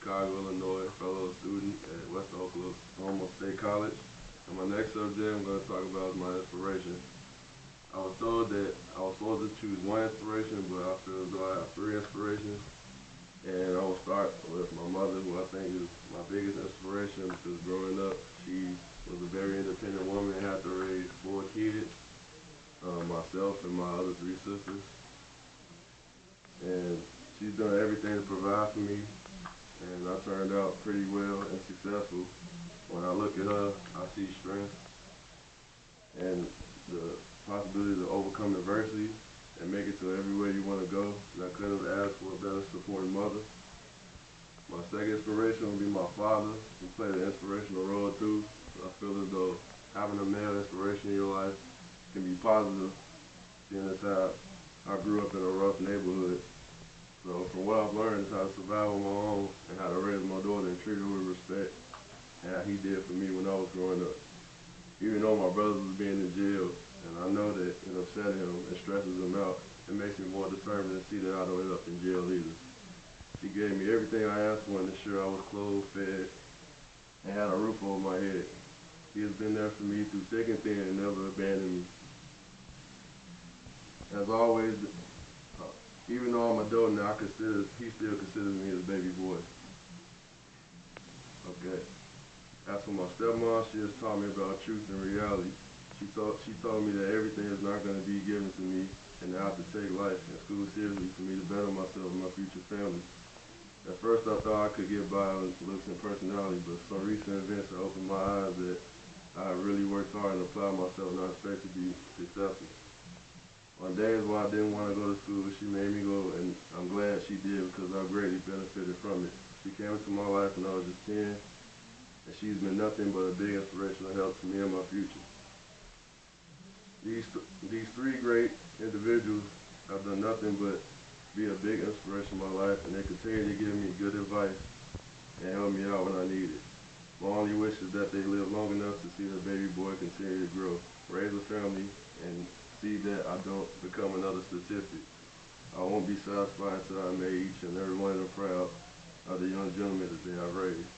Chicago, Illinois, fellow student at West Oklahoma State College. And my next subject I'm going to talk about is my inspiration. I was told that I was supposed to choose one inspiration, but I feel as though I have three inspirations. And I will start with my mother, who I think is my biggest inspiration because growing up, she was a very independent woman and had to raise four kids, myself and my other three sisters. And she's done everything to provide for me, and I turned out pretty well and successful. When I look at her, I see strength and the possibility to overcome adversity and make it to everywhere you want to go. And I couldn't have asked for a better supporting mother. My second inspiration would be my father, who played an inspirational role too. So I feel as though having a male inspiration in your life can be positive, seeing as how I grew up in a rough neighborhood. So from what I've learned is how to survive on my own and how to raise my daughter and treat her with respect, and how he did for me when I was growing up. Even though my brother was being in jail, and I know that it upset him and stresses him out, it makes me more determined to see that I don't end up in jail either. He gave me everything I asked for and ensured I was clothed, fed, and had a roof over my head. He has been there for me through thick and thin and never abandoned me. As always, even though I'm adult now, he still considers me his baby boy. Okay. As for my stepmom, she has taught me about truth and reality. She told me that everything is not going to be given to me and that I have to take life and school seriously for me to better myself and my future family. At first I thought I could get by with looks and personality, but some recent events have opened my eyes that I have really worked hard and applied myself and I expect to be successful. On days where I didn't want to go to school, she made me go, and I'm glad she did because I greatly benefited from it. She came into my life when I was just 10, and she's been nothing but a big inspirational help to me and my future. These three great individuals have done nothing but be a big inspiration in my life, and they continue to give me good advice and help me out when I need it. My only wish is that they live long enough to see their baby boy continue to grow, raise a family, and see that I don't become another statistic. I won't be satisfied until I made each and every one of them proud of the young gentlemen that they have raised.